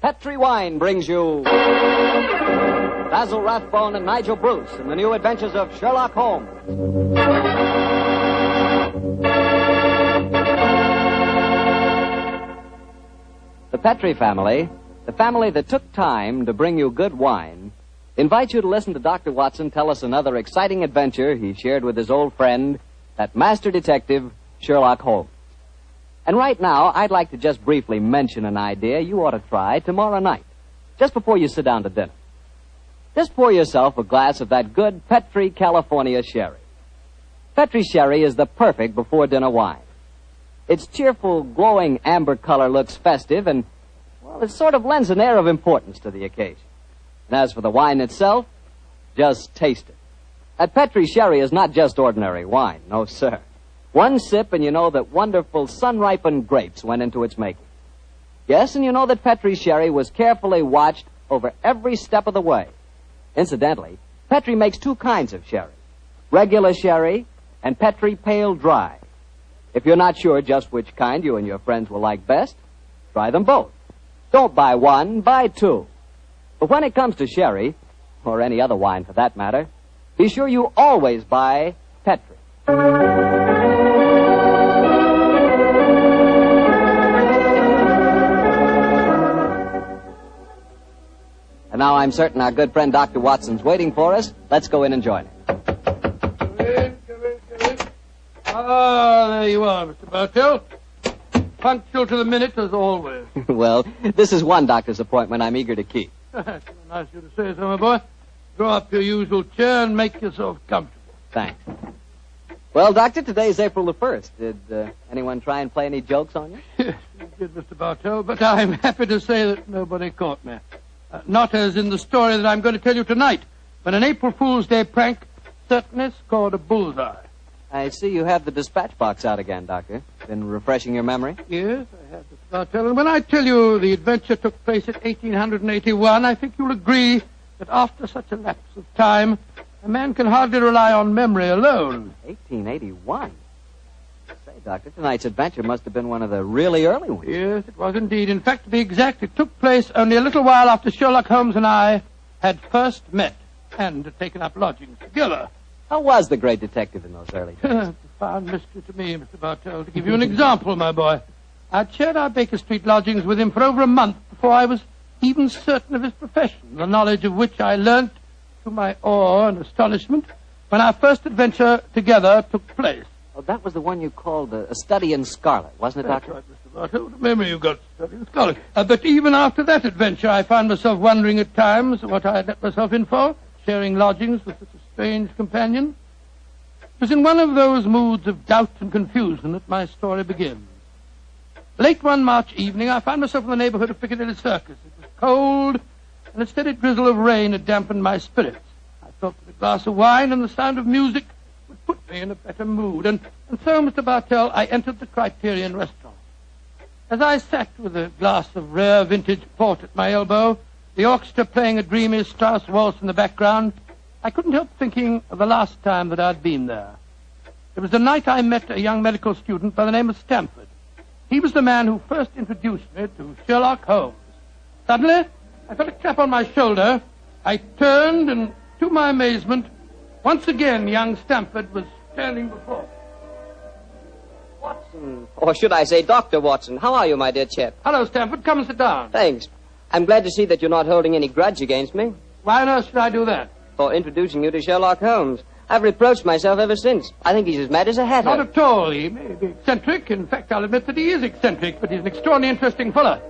Petri Wine brings you Basil Rathbone and Nigel Bruce in the new Adventures of Sherlock Holmes. The Petri family, the family that took time to bring you good wine, invites you to listen to Dr. Watson tell us another exciting adventure he shared with his old friend, that master detective, Sherlock Holmes. And right now, I'd like to just briefly mention an idea you ought to try tomorrow night, just before you sit down to dinner. Just pour yourself a glass of that good Petri California sherry. Petri sherry is the perfect before-dinner wine. Its cheerful, glowing amber color looks festive and, well, it sort of lends an air of importance to the occasion. And as for the wine itself, just taste it. That Petri sherry is not just ordinary wine, no, sir. One sip and you know that wonderful sun-ripened grapes went into its making. Yes, and you know that Petri sherry was carefully watched over every step of the way. Incidentally, Petri makes two kinds of sherry, regular sherry and Petri Pale Dry. If you're not sure just which kind you and your friends will like best, try them both. Don't buy one, buy two. But when it comes to sherry, or any other wine for that matter, be sure you always buy Petri. And now I'm certain our good friend Dr. Watson's waiting for us. Let's go in and join him. Come in. Ah, there you are, Mr. Bartell. Punctual to the minute, as always. Well, this is one doctor's appointment I'm eager to keep. Nice of you to say so, my boy. Draw up your usual chair and make yourself comfortable. Thanks. Well, Doctor, today's April the 1st. Did anyone try and play any jokes on you? Yes, you did, Mr. Bartell, but I'm happy to say that nobody caught me. Not as in the story that I'm going to tell you tonight, when an April Fool's Day prank certainly scored a bullseye. I see you have the dispatch box out again, Doctor. Been refreshing your memory? Yes, I have, Mr. Bartell. And when I tell you the adventure took place at 1881, I think you'll agree that after such a lapse of time, a man can hardly rely on memory alone. 1881? Say, Doctor, tonight's adventure must have been one of the really early ones. Yes, it was indeed. In fact, to be exact, it took place only a little while after Sherlock Holmes and I had first met and had taken up lodgings together. How was the great detective in those early days? A profound mystery to me, Mr. Bartell. To give you an example, my boy, I'd shared our Baker Street lodgings with him for over a month before I was even certain of his profession, the knowledge of which I learnt to my awe and astonishment when our first adventure together took place. Oh, that was the one you called a study in scarlet, wasn't it, That's Doctor? right, Mr. Bartell. What a memory you've got, study in scarlet. But even after that adventure, I found myself wondering at times what I had let myself in for, sharing lodgings with such a strange companion. It was in one of those moods of doubt and confusion that my story begins. Late one March evening, I found myself in the neighborhood of Piccadilly Circus. It was cold, and a steady drizzle of rain had dampened my spirits. I thought that a glass of wine and the sound of music would put me in a better mood. And so, Mr. Bartell, I entered the Criterion restaurant. As I sat with a glass of rare vintage port at my elbow, the orchestra playing a dreamy Strauss waltz in the background, I couldn't help thinking of the last time that I'd been there. It was the night I met a young medical student by the name of Stamford. He was the man who first introduced me to Sherlock Holmes. Suddenly, I felt a clap on my shoulder. I turned, and to my amazement, once again young Stamford was standing before me. Watson, or should I say Dr. Watson. How are you, my dear chap? Hello, Stamford. Come and sit down. Thanks. I'm glad to see that you're not holding any grudge against me Why on earth should I do that? for introducing you to Sherlock Holmes. I've reproached myself ever since. I think he's as mad as a hatter. Not at all. He may be eccentric. In fact, I'll admit that he is eccentric, but he's an extraordinarily interesting fellow.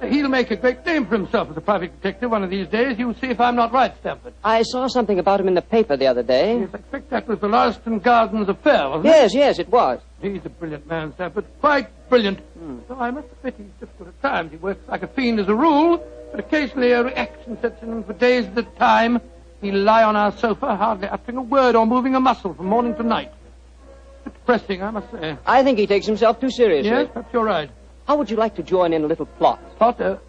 He'll make a great name for himself as a private detective one of these days. You'll see if I'm not right, Stamford. I saw something about him in the paper the other day. Yes, I expect that was the Lauriston Gardens affair, wasn't it? Yes, it was. He's a brilliant man, Stamford. Quite brilliant. Though I must admit he's difficult at times. He works like a fiend as a rule, but occasionally a reaction sets in, and for days at a time he'll lie on our sofa, hardly uttering a word or moving a muscle from morning to night. It's depressing, I must say. I think he takes himself too seriously. Yes, perhaps you're right. How would you like to join in a little plot? Plot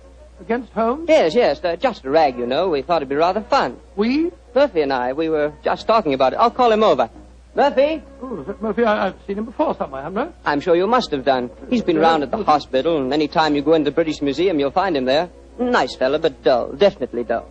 against Holmes? Yes, just a rag, you know. We thought it'd be rather fun. We? Murphy and I, we were just talking about it. I'll call him over. Murphy? Oh, is that Murphy? I've seen him before somewhere, haven't I? I'm sure you must have done. He's been round at the hospital, and any time you go into the British Museum, you'll find him there. Nice fella, but dull. Definitely dull.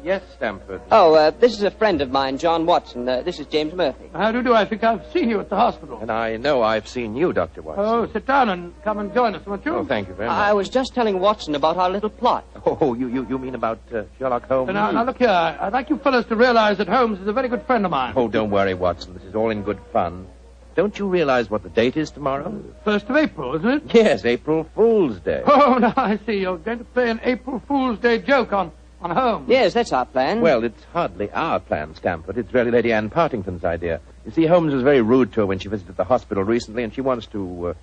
Yes, Stamford. Oh, this is a friend of mine, John Watson. This is James Murphy. How do you do? I think I've seen you at the hospital. And I know I've seen you, Dr. Watson. Oh, sit down and come and join us, won't you? Oh, thank you very much. I was just telling Watson about our little plot. Oh, you mean about Sherlock Holmes? Now, look here. I'd like you fellows to realize that Holmes is a very good friend of mine. Oh, don't worry, Watson. This is all in good fun. Don't you realize what the date is tomorrow? 1st of April, isn't it? Yes, April Fool's Day. Oh, now I see. You're going to play an April Fool's Day joke on Holmes. Yes, that's our plan. Well, it's hardly our plan, Stamford. It's really Lady Anne Partington's idea. You see, Holmes was very rude to her when she visited the hospital recently, and she wants to,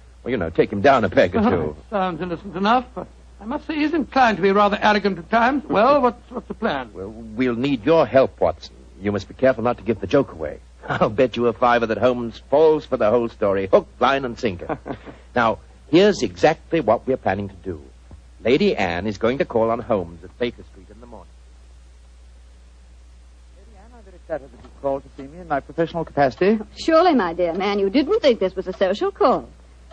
take him down a peg or two. Sounds innocent enough, but I must say he's inclined to be rather arrogant at times. Well, what's the plan? Well, we'll need your help, Watson. You must be careful not to give the joke away. I'll bet you a $5 that Holmes falls for the whole story, hook, line, and sinker. Now, here's exactly what we're planning to do. Lady Anne is going to call on Holmes at Baker Street in the morning. Lady Anne, I'm very flattered that you called to see me in my professional capacity. Surely, my dear man, you didn't think this was a social call.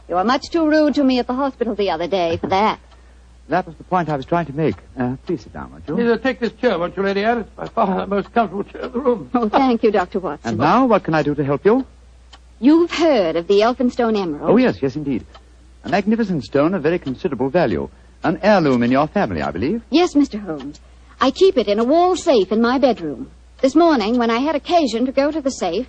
You were much too rude to me at the hospital the other day for that. That was the point I was trying to make. Please sit down, won't you? Either take this chair, won't you, Lady Anne? It's by far the most comfortable chair in the room. Oh, thank you, Dr. Watson. And now, what can I do to help you? You've heard of the Elphinstone Emerald? Oh, yes, indeed. A magnificent stone of very considerable value. An heirloom in your family, I believe. Yes, Mr. Holmes. I keep it in a wall safe in my bedroom. This morning, when I had occasion to go to the safe,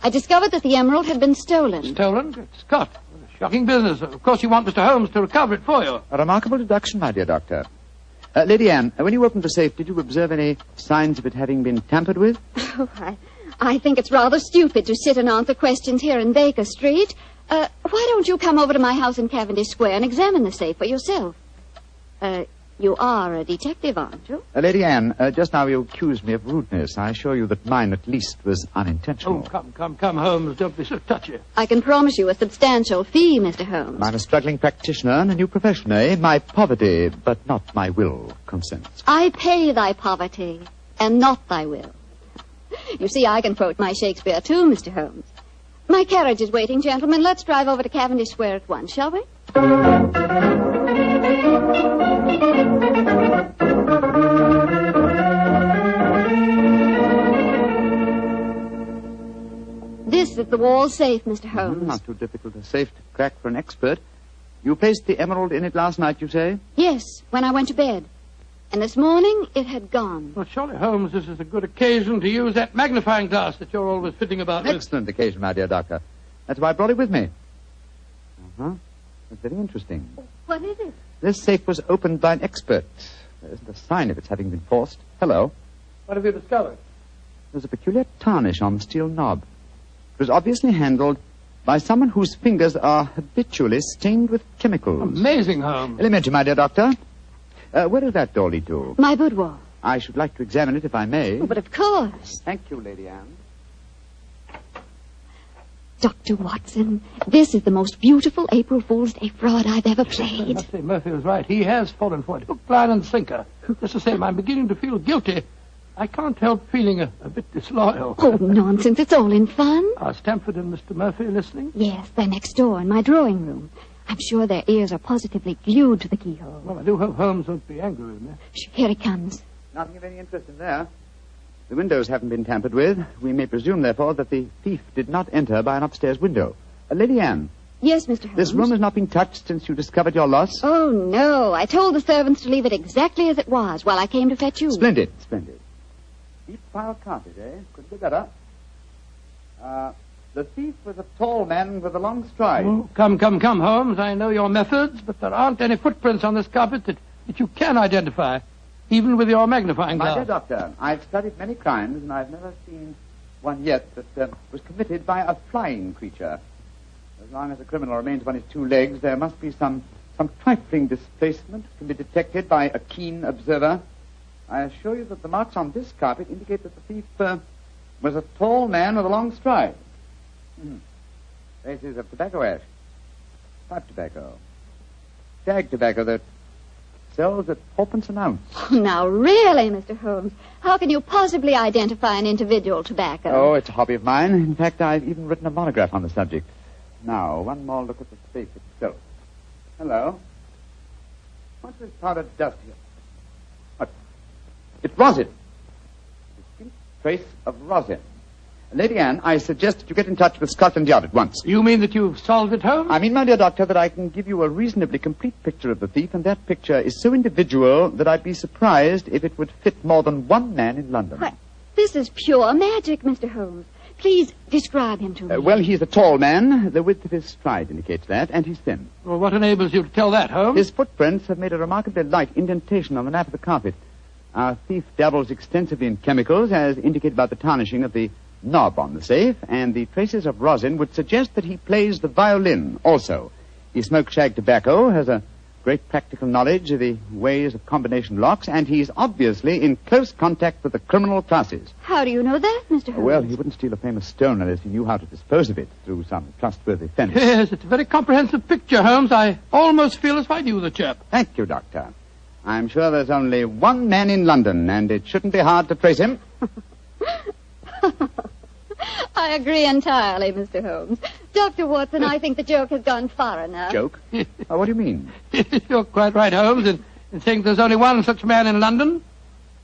I discovered that the emerald had been stolen. Stolen? Good Scott. Shocking business. Of course, you want Mr. Holmes to recover it for you. A remarkable deduction, my dear doctor. Lady Anne, when you opened the safe, did you observe any signs of it having been tampered with? Oh, I think it's rather stupid to sit and answer questions here in Baker Street. Why don't you come over to my house in Cavendish Square and examine the safe for yourself? You are a detective, aren't you? Lady Anne, just now you accused me of rudeness. I assure you that mine, at least, was unintentional. Oh, come, Holmes. Don't be so touchy. I can promise you a substantial fee, Mr. Holmes. I'm a struggling practitioner in a new profession, eh? My poverty, but not my will, consents. I pay thy poverty, and not thy will. You see, I can quote my Shakespeare, too, Mr. Holmes. My carriage is waiting, gentlemen. Let's drive over to Cavendish Square at once, shall we? This is the wall safe, Mr. Holmes. Not too difficult a safe to crack for an expert. You placed the emerald in it last night, you say? Yes, when I went to bed. And this morning, it had gone. Well, surely, Holmes, this is a good occasion to use that magnifying glass that you're always fitting about with. Excellent occasion, my dear doctor. That's why I brought it with me. Uh-huh. That's very interesting. What is it? This safe was opened by an expert. There isn't a sign of its having been forced. Hello. What have you discovered? There's a peculiar tarnish on the steel knob. It was obviously handled by someone whose fingers are habitually stained with chemicals. Amazing, Holmes. Elementary, my dear doctor. Where does that door lead to? My boudoir. I should like to examine it if I may. Oh, but of course. Thank you, Lady Anne. Dr. Watson, this is the most beautiful April Fool's Day fraud I've ever I played. must say, Murphy was right. He has fallen for it. Hook, line, and sinker. Just the same, I'm beginning to feel guilty. I can't help feeling a bit disloyal. Oh, nonsense. It's all in fun. Are Stamford and Mr. Murphy listening? Yes, they're next door in my drawing room. I'm sure their ears are positively glued to the keyhole. Well, I do hope Holmes won't be angry with me. Here he comes. Nothing of any interest in there. The windows haven't been tampered with. We may presume, therefore, that the thief did not enter by an upstairs window. Lady Anne. Yes, Mr. Holmes. This room has not been touched since you discovered your loss? Oh, no. I told the servants to leave it exactly as it was while I came to fetch you. Splendid. Deep pile carpet, eh? Could be better. The thief was a tall man with a long stride. Oh, come, Holmes. I know your methods, but there aren't any footprints on this carpet that you can identify, even with your magnifying glass. My dear doctor, I've studied many crimes, and I've never seen one yet that was committed by a flying creature. As long as a criminal remains on his two legs, there must be some trifling displacement can be detected by a keen observer. I assure you that the marks on this carpet indicate that the thief was a tall man with a long stride. Traces of tobacco ash, pipe tobacco, shag tobacco that sells at 4p an ounce. Oh, now, really, Mr. Holmes, how can you possibly identify an individual tobacco? Oh, it's a hobby of mine. In fact, I've even written a monograph on the subject. Now, one more look at the safe itself. Hello. What's this powdered dust here? It's rosin. Distinct trace of rosin. Lady Anne, I suggest that you get in touch with Scotland Yard at once. You mean that you've solved it, Holmes? I mean, my dear doctor, that I can give you a reasonably complete picture of the thief, and that picture is so individual that I'd be surprised if it would fit more than one man in London. Why, this is pure magic, Mr. Holmes. Please describe him to me. Well, he's a tall man. The width of his stride indicates that, and he's thin. Well, what enables you to tell that, Holmes? His footprints have made a remarkably light indentation on the nap of the carpet. Our thief dabbles extensively in chemicals, as indicated by the tarnishing of the knob on the safe, and the traces of rosin would suggest that he plays the violin also. He smokes shag tobacco, has a great practical knowledge of the ways of combination locks, and he's obviously in close contact with the criminal classes. How do you know that, Mr. Holmes? Well, he wouldn't steal a famous stone unless he knew how to dispose of it through some trustworthy fence. Yes, it's a very comprehensive picture, Holmes. I almost feel as if I knew the chap. Thank you, Doctor. I'm sure there's only one man in London, and it shouldn't be hard to trace him. I agree entirely, Mr. Holmes. Dr. Watson, I think the joke has gone far enough. Joke? What do you mean? You're quite right, Holmes, in saying there's only one such man in London.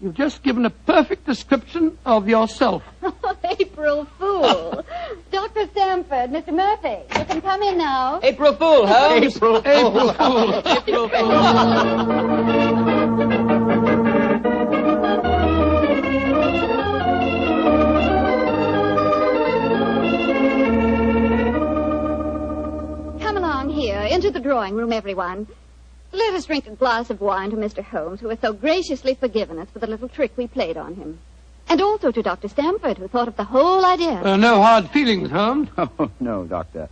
You've just given a perfect description of yourself. April Fool. Dr. Stamford, Mr. Murphy, you can come in now. April Fool, Holmes. April Fool. April Fool. Into the drawing room, everyone. Let us drink a glass of wine to Mr. Holmes, who has so graciously forgiven us for the little trick we played on him. And also to Dr. Stamford, who thought of the whole idea. No hard feelings, Holmes. Oh, no, Doctor.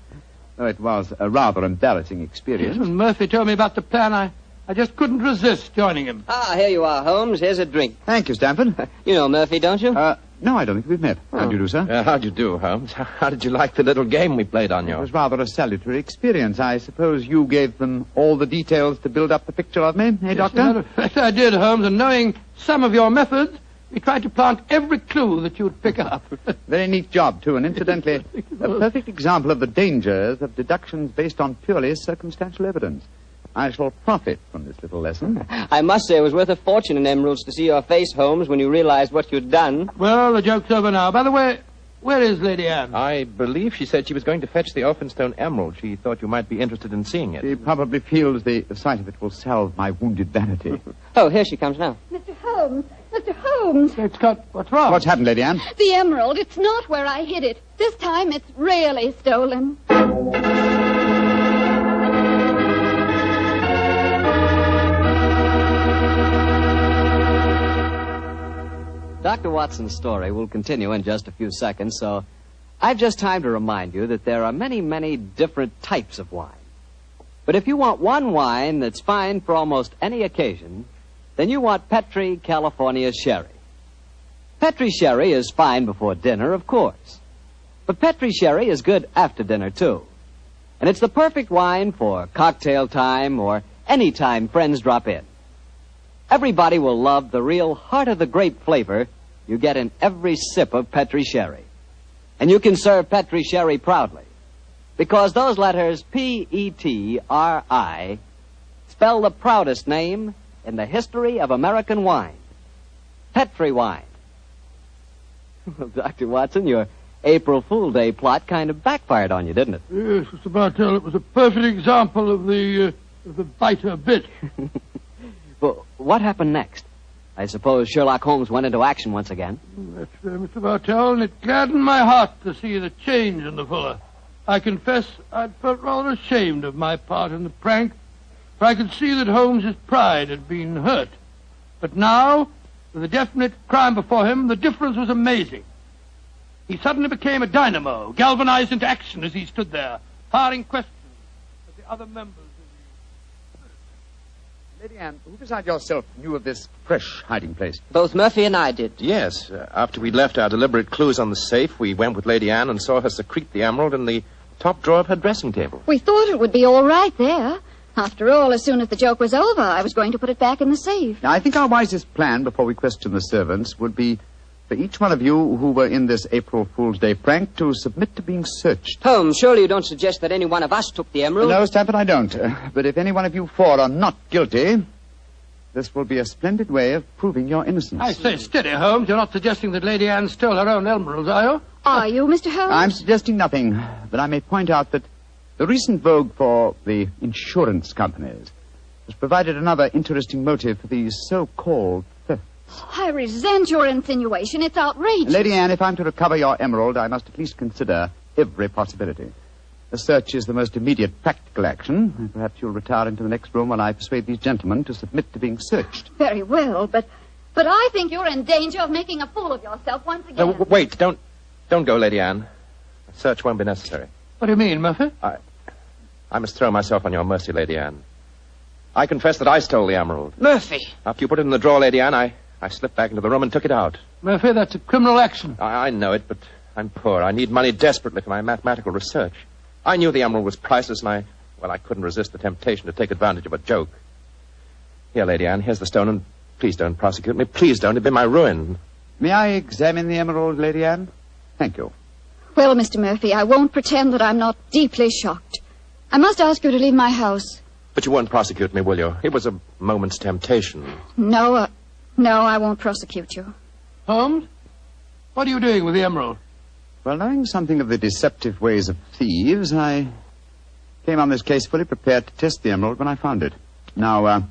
No, it was a rather embarrassing experience. When Murphy told me about the plan, I just couldn't resist joining him. Ah, here you are, Holmes. Here's a drink. Thank you, Stamford. You know Murphy, don't you? No, I don't think we've met. How do you do, sir? How do you do, Holmes? How did you like the little game we played on you? It was rather a salutary experience. I suppose you gave them all the details to build up the picture of me, eh, Doctor? As a matter of fact, I did, Holmes, and knowing some of your methods, we tried to plant every clue that you'd pick up. Very neat job, too, and incidentally, a perfect example of the dangers of deductions based on purely circumstantial evidence. I shall profit from this little lesson. I must say it was worth a fortune in emeralds to see your face, Holmes, when you realized what you'd done. Well, the joke's over now. By the way, where is Lady Anne? I believe she said she was going to fetch the Elphinstone emerald. She thought you might be interested in seeing it. She probably feels the sight of it will salve my wounded vanity. Oh, here she comes now. Mr. Holmes! Mr. Holmes! It's got... What's wrong? What's happened, Lady Anne? The emerald. It's not where I hid it. This time it's really stolen. Dr. Watson's story will continue in just a few seconds, so I've just time to remind you that there are many, many different types of wine. But if you want one wine that's fine for almost any occasion, then you want Petri California Sherry. Petri Sherry is fine before dinner, of course. But Petri Sherry is good after dinner, too. And it's the perfect wine for cocktail time or any time friends drop in. Everybody will love the real heart-of-the-grape flavor you get in every sip of Petri Sherry. And you can serve Petri Sherry proudly, because those letters P-E-T-R-I spell the proudest name in the history of American wine. Petri wine. Well, Dr. Watson, your April Fool Day plot kind of backfired on you, didn't it? Yes, Mr. Bartell, it was a perfect example of the biter bit. Well, what happened next? I suppose Sherlock Holmes went into action once again. That's Mr. Bartell, and it gladdened my heart to see the change in the fella. I confess I'd felt rather ashamed of my part in the prank, for I could see that Holmes's pride had been hurt. But now, with a definite crime before him, the difference was amazing. He suddenly became a dynamo, galvanized into action as he stood there, firing questions at the other members. Lady Anne, who besides yourself knew of this fresh hiding place? Both Murphy and I did. Yes. After we'd left our deliberate clues on the safe, we went with Lady Anne and saw her secrete the emerald in the top drawer of her dressing table. We thought it would be all right there. After all, as soon as the joke was over, I was going to put it back in the safe. Now, I think our wisest plan before we question the servants would be for each one of you who were in this April Fool's Day prank to submit to being searched. Holmes, surely you don't suggest that any one of us took the emerald? No, Stamford, I don't. But if any one of you four are not guilty, This will be a splendid way of proving your innocence. I say, steady, Holmes. You're not suggesting that Lady Anne stole her own emeralds, are you? Are you, Mr. Holmes? I'm suggesting nothing, but I may point out that the recent vogue for the insurance companies has provided another interesting motive for these so-called thefts. I resent your insinuation. It's outrageous. Lady Anne, if I'm to recover your emerald, I must at least consider every possibility. A search is the most immediate practical action, and perhaps you'll retire into the next room while I persuade these gentlemen to submit to being searched. Very well, but I think you're in danger of making a fool of yourself once again. Wait, don't go, Lady Anne. A search won't be necessary. What do you mean, Murphy? I must throw myself on your mercy, Lady Anne. I confess that I stole the emerald. Murphy! After you put it in the drawer, Lady Anne, I slipped back into the room and took it out. Murphy, that's a criminal action. I know it, but I'm poor. I need money desperately for my mathematical research. I knew the emerald was priceless, and I couldn't resist the temptation to take advantage of a joke. Here, Lady Anne, here's the stone, and please don't prosecute me. Please don't. It'd be my ruin. May I examine the emerald, Lady Anne? Thank you. Well, Mr. Murphy, I won't pretend that I'm not deeply shocked. I must ask you to leave my house. But you won't prosecute me, will you? It was a moment's temptation. No, I won't prosecute you. Holmes, what are you doing with the emerald? Well, knowing something of the deceptive ways of thieves, I came on this case fully prepared to test the emerald when I found it. Now, a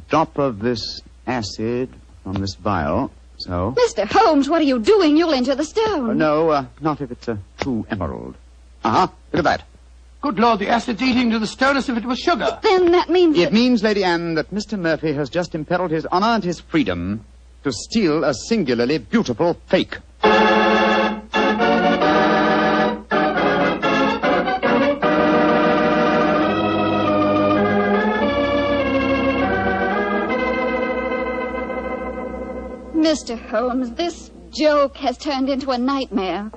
drop of this acid from this vial, so... Mr. Holmes, what are you doing? You'll injure the stone. No, not if it's a true emerald. Uh-huh, look at that. Good Lord, the acid's eating to the stone as if it was sugar. Then that means... It means, Lady Anne, that Mr. Murphy has just imperiled his honor and his freedom to steal a singularly beautiful fake. Mr. Holmes, this joke has turned into a nightmare.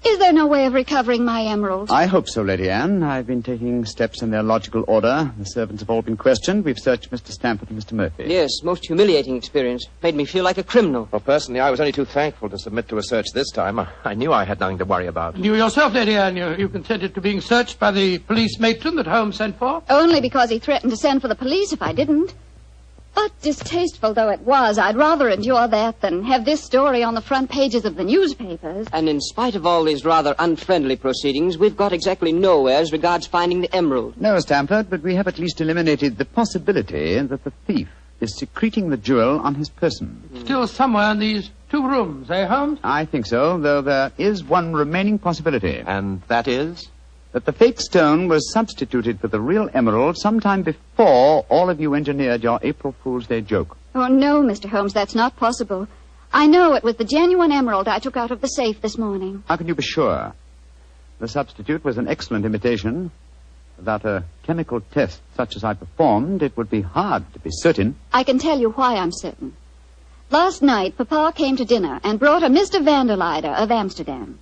Is there no way of recovering my emerald? I hope so, Lady Anne. I've been taking steps in their logical order. The servants have all been questioned. We've searched Mr. Stamford and Mr. Murphy. Yes, most humiliating experience. Made me feel like a criminal. Well, personally, I was only too thankful to submit to a search this time. I knew I had nothing to worry about. And you yourself, Lady Anne, you consented to being searched by the police matron that Holmes sent for? Only because he threatened to send for the police if I didn't. But distasteful though it was, I'd rather endure that than have this story on the front pages of the newspapers. And in spite of all these rather unfriendly proceedings, we've got exactly nowhere as regards finding the emerald. No, Stamford, but we have at least eliminated the possibility that the thief is secreting the jewel on his person. Still somewhere in these 2 rooms, eh, Holmes? I think so, though there is one remaining possibility. And that is? That the fake stone was substituted for the real emerald sometime before all of you engineered your April Fool's Day joke. Oh, no, Mr. Holmes, that's not possible. I know it was the genuine emerald I took out of the safe this morning. How can you be sure? The substitute was an excellent imitation. Without a chemical test such as I performed, it would be hard to be certain. I can tell you why I'm certain. Last night, Papa came to dinner and brought a Mr. Vanderleider of Amsterdam.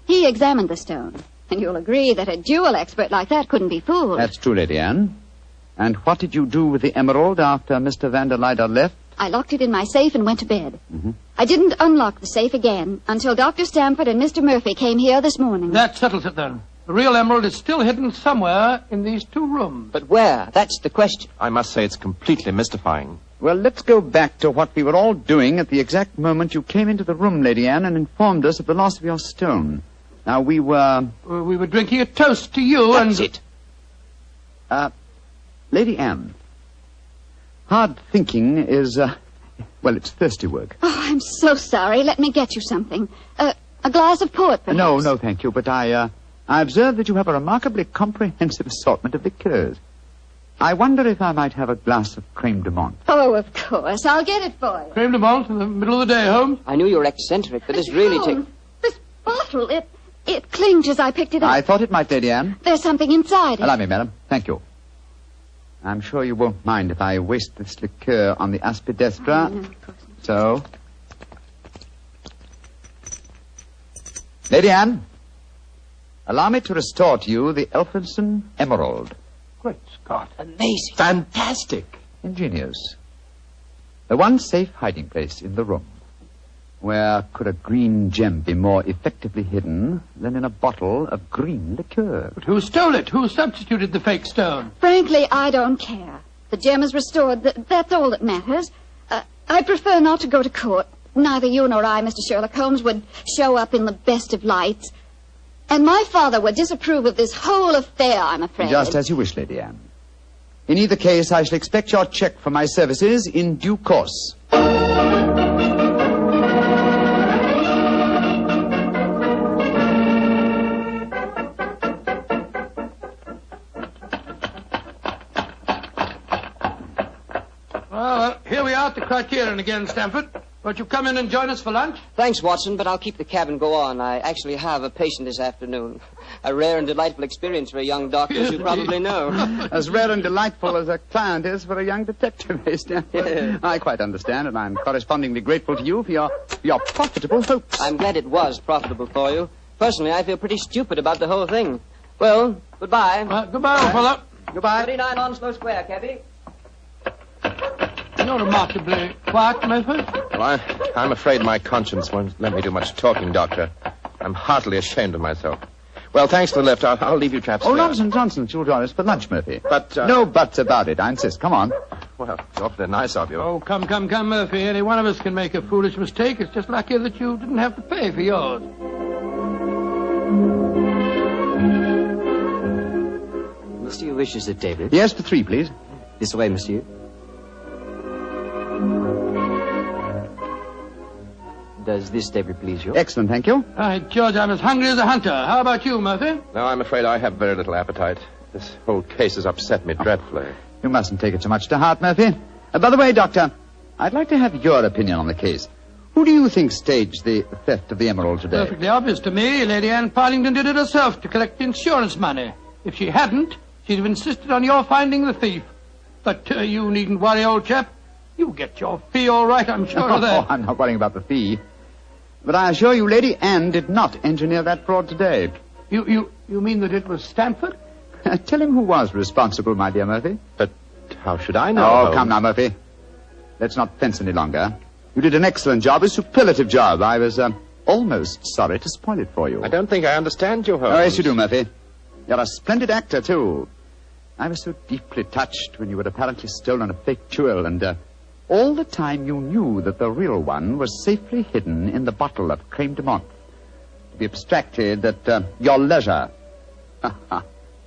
He examined the stone. And you'll agree that a jewel expert like that couldn't be fooled. That's true, Lady Anne. And what did you do with the emerald after Mr. Vanderleider left? I locked it in my safe and went to bed. Mm-hmm. I didn't unlock the safe again until Dr. Stamford and Mr. Murphy came here this morning. That settles it, then. The real emerald is still hidden somewhere in these 2 rooms. But where? That's the question. I must say it's completely mystifying. Well, let's go back to what we were all doing at the exact moment you came into the room, Lady Anne, and informed us of the loss of your stone. Now, we were... We were drinking a toast to you That's and... it. Lady Anne, hard thinking is, well, it's thirsty work. Oh, I'm so sorry. Let me get you something. A glass of port, perhaps. No, thank you, but I observe that you have a remarkably comprehensive assortment of liqueurs. I wonder if I might have a glass of creme de menthe. Oh, of course. I'll get it for you. Creme de menthe in the middle of the day, Holmes. I knew you were eccentric, but this really Holmes, this bottle, it clinged as I picked it up. I thought it might, Lady Anne. There's something inside it. Allow me, madam. Thank you. I'm sure you won't mind if I waste this liqueur on the aspidestra. No, of course not. So... Lady Anne, allow me to restore to you the Elphinstone Emerald. Great Scott. amazing. Fantastic. Ingenious. The one safe hiding place in the room. Where could a green gem be more effectively hidden than in a bottle of green liqueur? But who stole it? Who substituted the fake stone? Frankly, I don't care. The gem is restored. That's all that matters. I prefer not to go to court. Neither you nor I, Mr. Sherlock Holmes, would show up in the best of lights. And my father would disapprove of this whole affair, I'm afraid. Just as you wish, Lady Anne. In either case, I shall expect your check for my services in due course. Well, here we are at the Criterion again, Stamford. Won't you come in and join us for lunch? Thanks, Watson, but I'll keep the cab and go on. I actually have a patient this afternoon. A rare and delightful experience for a young doctor, as you probably know. As rare and delightful as a client is for a young detective, Stanford. I quite understand, and I'm correspondingly grateful to you for your profitable hopes. I'm glad it was profitable for you. Personally, I feel pretty stupid about the whole thing. Well, goodbye. Goodbye, old fellow. Goodbye. 39 Onslow Square, cabby. You're remarkably quiet, Memphis. Well, I'm afraid my conscience won't let me do much talking, Doctor. I'm heartily ashamed of myself. Well, thanks for the lift. I'll leave you chaps Oh, there. nonsense. You'll join us for lunch, Murphy. But, No buts about it. I insist. Come on. Well, it's awfully nice of you. Oh, come, Murphy. Any one of us can make a foolish mistake. It's just lucky that you didn't have to pay for yours. Monsieur wishes a table. Yes, for 3, please. This way, monsieur. Does this table please you? Excellent, thank you. George, I'm as hungry as a hunter. How about you, Murphy? No, I'm afraid I have very little appetite. This whole case has upset me dreadfully. You mustn't take it so much to heart, Murphy. By the way, Doctor, I'd like to have your opinion on the case. Who do you think staged the theft of the emerald today? Perfectly obvious to me. Lady Anne Partington did it herself to collect insurance money. If she hadn't, she'd have insisted on your finding the thief. But you needn't worry, old chap. You'll get your fee all right, I'm sure of that. Oh, I'm not worrying about the fee. But I assure you, Lady Anne did not engineer that fraud today. You mean that it was Stamford? Tell him who was responsible, my dear Murphy. But how should I know? Oh, come now, Murphy. Let's not fence any longer. You did an excellent job, a superlative job. I was almost sorry to spoil it for you. I don't think I understand you, Holmes. Oh, yes, you do, Murphy. You're a splendid actor, too. I was so deeply touched when you had apparently stolen a fake jewel, and all the time you knew that the real one was safely hidden in the bottle of creme de menthe. To be abstracted at your leisure.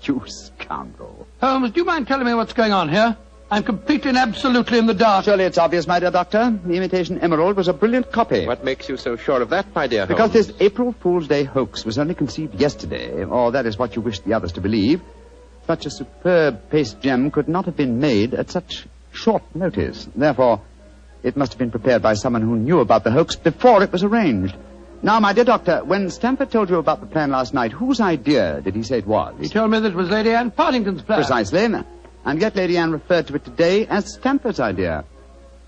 You scoundrel. Holmes, do you mind telling me what's going on here? I'm completely and absolutely in the dark. Surely it's obvious, my dear Doctor. The imitation emerald was a brilliant copy. What makes you so sure of that, my dear Holmes? Because this April Fool's Day hoax was only conceived yesterday, or that is what you wish the others to believe. Such a superb paste gem could not have been made at such short notice. Therefore, it must have been prepared by someone who knew about the hoax before it was arranged. Now, my dear Doctor, when Stamford told you about the plan last night, whose idea did he say it was? He told me that it was Lady Anne Partington's plan. Precisely. And yet Lady Anne referred to it today as Stamford's idea.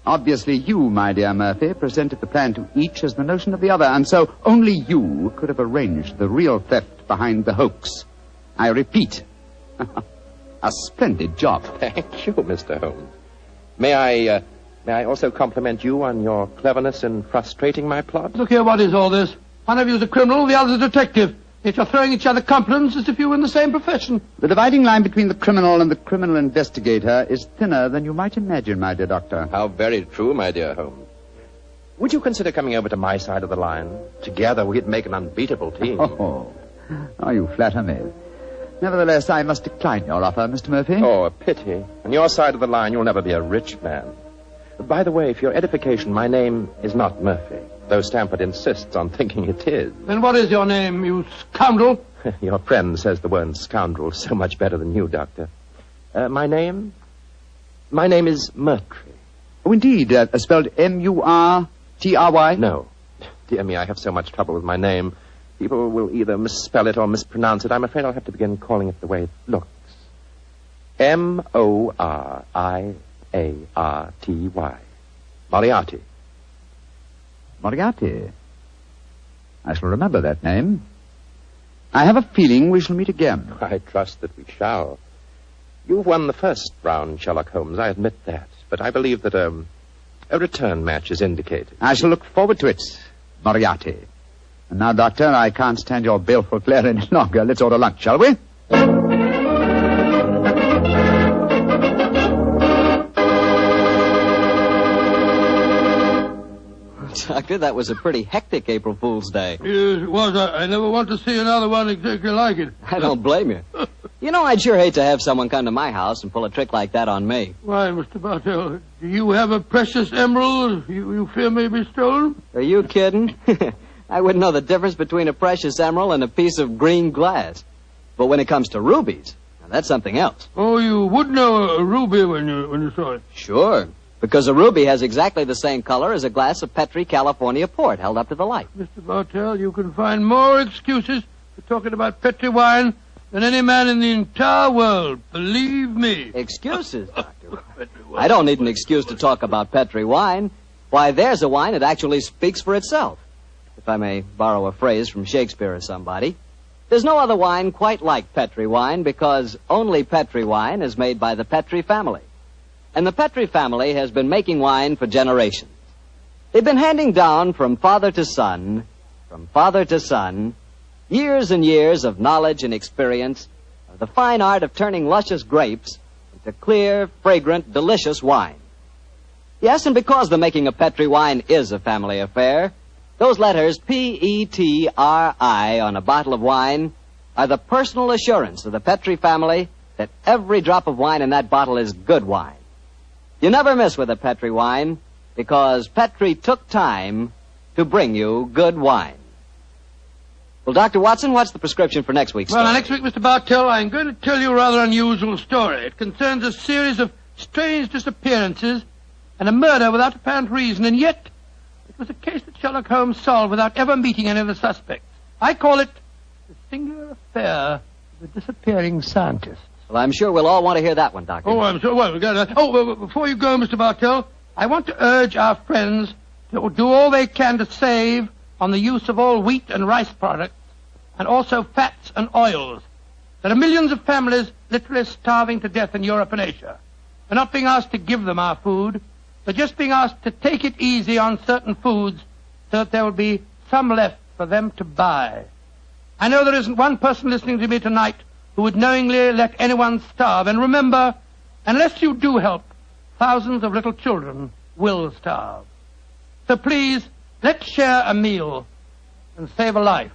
Obviously, you, my dear Murphy, presented the plan to each as the notion of the other, and so only you could have arranged the real theft behind the hoax. I repeat, a splendid job. Thank you, Mr. Holmes. May I also compliment you on your cleverness in frustrating my plot? Look here, what is all this? One of you is a criminal, the other is a detective. Yet you're throwing each other compliments as if you were in the same profession. The dividing line between the criminal and the criminal investigator is thinner than you might imagine, my dear Doctor. How very true, my dear Holmes. Would you consider coming over to my side of the line? Together we'd make an unbeatable team. Oh, you flatter me. Nevertheless, I must decline your offer, Mr. Murphy. Oh, a pity. On your side of the line, you'll never be a rich man. By the way, for your edification, my name is not Murphy, though Stamford insists on thinking it is. Then what is your name, you scoundrel? Your friend says the word scoundrel so much better than you, Doctor. My name is Murtry. Oh, indeed. Spelled M-U-R-T-R-Y? No. Dear me, I have so much trouble with my name. People will either misspell it or mispronounce it. I'm afraid I'll have to begin calling it the way it looks. M-O-R-I-A-R-T-Y. Moriarty. Moriarty. I shall remember that name. I have a feeling we shall meet again. I trust that we shall. You've won the first round, Sherlock Holmes, I admit that. But I believe that a return match is indicated. I shall look forward to it, Moriarty. And now, Doctor, I can't stand your baleful glare any longer. Let's order lunch, shall we? Doctor, that was a pretty hectic April Fool's Day. Yes, it was. I never want to see another one exactly like it. I don't blame you. You know, I'd sure hate to have someone come to my house and pull a trick like that on me. Why, Mr. Bartell, do you have a precious emerald you fear may be stolen? Are you kidding? I wouldn't know the difference between a precious emerald and a piece of green glass. But when it comes to rubies, now that's something else. Oh, you would know a ruby when you saw it? Sure, because a ruby has exactly the same color as a glass of Petri California port held up to the light. Mr. Bartell, you can find more excuses for talking about Petri wine than any man in the entire world. Believe me. Excuses, Doctor? I don't need an excuse to talk about Petri wine. Why, there's a wine that actually speaks for itself. If I may borrow a phrase from Shakespeare or somebody. There's no other wine quite like Petri wine because only Petri wine is made by the Petri family. And the Petri family has been making wine for generations. They've been handing down from father to son, years and years of knowledge and experience of the fine art of turning luscious grapes into clear, fragrant, delicious wine. Yes, and because the making of Petri wine is a family affair, those letters P-E-T-R-I on a bottle of wine are the personal assurance of the Petri family that every drop of wine in that bottle is good wine. You never miss with a Petri wine because Petri took time to bring you good wine. Well, Dr. Watson, what's the prescription for next week's story? Well, next week, Mr. Bartell, I'm going to tell you a rather unusual story. It concerns a series of strange disappearances and a murder without apparent reason, and yet it was a case that Sherlock Holmes solved without ever meeting any of the suspects. I call it the singular affair of the disappearing scientist. Well, I'm sure we'll all want to hear that one, Doctor. Oh, I'm sure. Well, well, before you go, Mr. Bartell, I want to urge our friends to do all they can to save on the use of all wheat and rice products, and also fats and oils. There are millions of families literally starving to death in Europe and Asia. They're not being asked to give them our food. They're just being asked to take it easy on certain foods so that there will be some left for them to buy. I know there isn't one person listening to me tonight who would knowingly let anyone starve. And remember, unless you do help, thousands of little children will starve. So please, let's share a meal and save a life.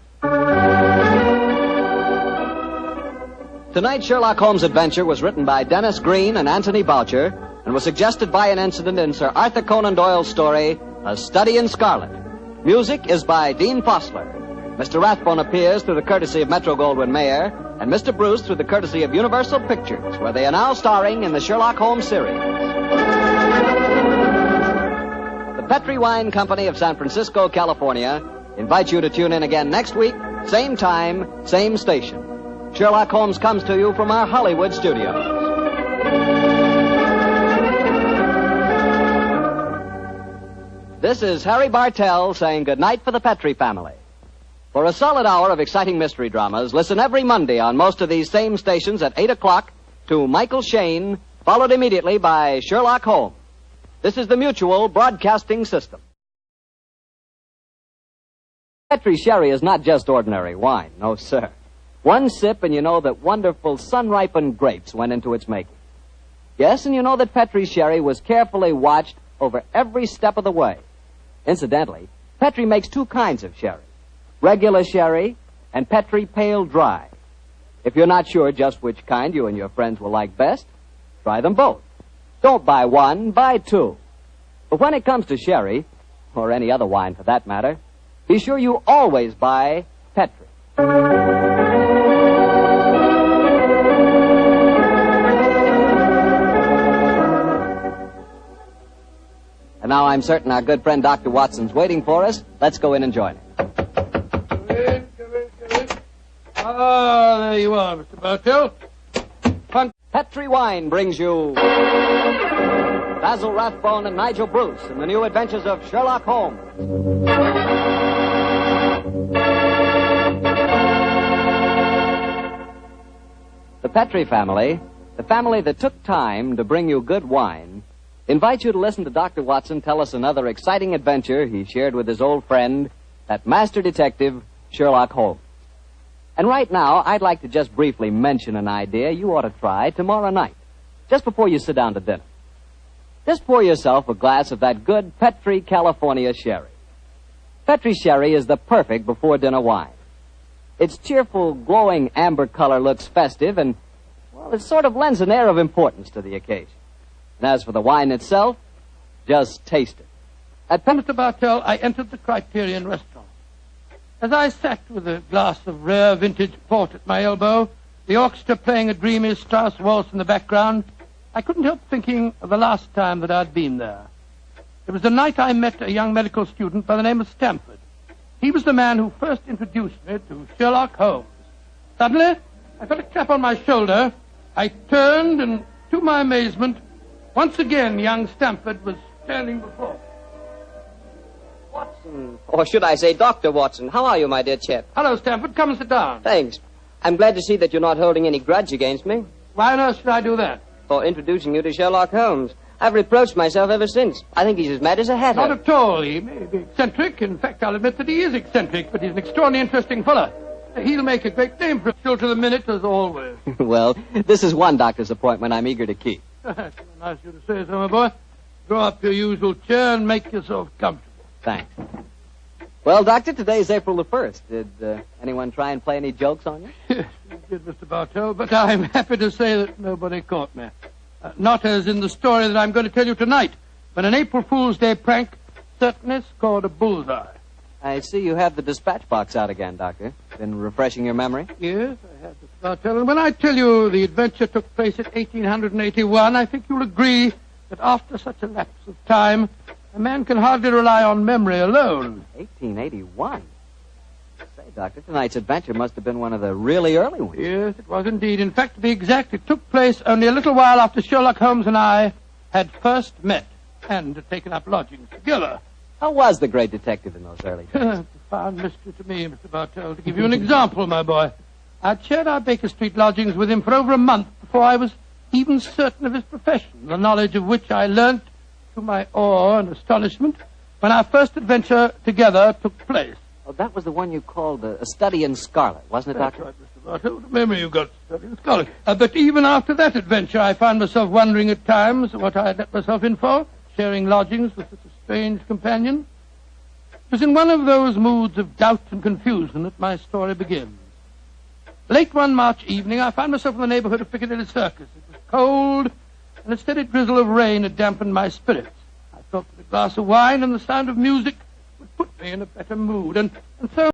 Tonight's Sherlock Holmes adventure was written by Dennis Green and Anthony Boucher and was suggested by an incident in Sir Arthur Conan Doyle's story, A Study in Scarlet. Music is by Dean Fossler. Mr. Rathbone appears through the courtesy of Metro-Goldwyn-Mayer, and Mr. Bruce through the courtesy of Universal Pictures, where they are now starring in the Sherlock Holmes series. The Petri Wine Company of San Francisco, California, invites you to tune in again next week, same time, same station. Sherlock Holmes comes to you from our Hollywood studios. This is Harry Bartell saying goodnight for the Petri family. For a solid hour of exciting mystery dramas, listen every Monday on most of these same stations at 8 o'clock to Michael Shayne, followed immediately by Sherlock Holmes. This is the Mutual Broadcasting System. Petri sherry is not just ordinary wine, no, sir. One sip and you know that wonderful sun-ripened grapes went into its making. Yes, and you know that Petri sherry was carefully watched over every step of the way. Incidentally, Petri makes two kinds of sherry. Regular sherry and Petri Pale Dry. If you're not sure just which kind you and your friends will like best, try them both. Don't buy one, buy two. But when it comes to sherry, or any other wine for that matter, be sure you always buy Petri. And now I'm certain our good friend Dr. Watson's waiting for us. Let's go in and join him. Come in. Ah, there you are, Mr. Bartell. Petri Wine brings you Basil Rathbone and Nigel Bruce in the new adventures of Sherlock Holmes. The Petri family, the family that took time to bring you good wine, invites you to listen to Dr. Watson tell us another exciting adventure he shared with his old friend, that master detective, Sherlock Holmes. And right now, I'd like to just briefly mention an idea you ought to try tomorrow night, just before you sit down to dinner. Just pour yourself a glass of that good Petri California sherry. Petri sherry is the perfect before-dinner wine. Its cheerful, glowing amber color looks festive and, well, it sort of lends an air of importance to the occasion. And as for the wine itself, just taste it. At Mr. Bartell, I entered the Criterion restaurant. As I sat with a glass of rare vintage port at my elbow, the orchestra playing a dreamy Strauss waltz in the background, I couldn't help thinking of the last time that I'd been there. It was the night I met a young medical student by the name of Stamford. He was the man who first introduced me to Sherlock Holmes. Suddenly, I felt a tap on my shoulder. I turned, and to my amazement, once again young Stamford was standing before me. Watson, or should I say Dr. Watson, how are you, my dear chap? Hello, Stamford. Come and sit down. Thanks. I'm glad to see that you're not holding any grudge against me Why on earth should I do that? for introducing you to Sherlock Holmes. I've reproached myself ever since. I think he's as mad as a hatter. Not at all. He may be eccentric. In fact, I'll admit that he is eccentric, but he's an extraordinarily interesting fellow. He'll make a great name for himself to the minute, as always. Well, this is one doctor's appointment I'm eager to keep. Nice of you to say so, my boy. Draw up your usual chair and make yourself comfortable. Thanks. Well, Doctor, today's April the 1st. Did anyone try and play any jokes on you? Yes, you did, Mr. Bartell, but I'm happy to say that nobody caught me. Not as in the story that I'm going to tell you tonight, when an April Fool's Day prank certainly scored a bullseye. I see you have the dispatch box out again, Doctor. Been refreshing your memory? Yes, I have, Mr. Bartell. And when I tell you the adventure took place in 1881, I think you'll agree that after such a lapse of time, a man can hardly rely on memory alone. 1881? Say, Doctor, tonight's adventure must have been one of the really early ones. Yes, it was indeed. In fact, to be exact, it took place only a little while after Sherlock Holmes and I had first met and had taken up lodgings together. How was the great detective in those early days? Profound mystery to me, Mr. Bartell. To give you an example, my boy, I'd shared our Baker Street lodgings with him for over a month before I was even certain of his profession, the knowledge of which I learnt to my awe and astonishment when our first adventure together took place. Oh, that was the one you called a study in scarlet, wasn't it, That's Doctor? right, Mr. Bartell. What a memory you've got, study in scarlet. But even after that adventure, I found myself wondering at times what I had let myself in for, sharing lodgings with such a strange companion. It was in one of those moods of doubt and confusion that my story begins. Late one March evening, I found myself in the neighborhood of Piccadilly Circus. It was cold, and a steady drizzle of rain had dampened my spirits. I thought that a glass of wine and the sound of music would put me in a better mood, and so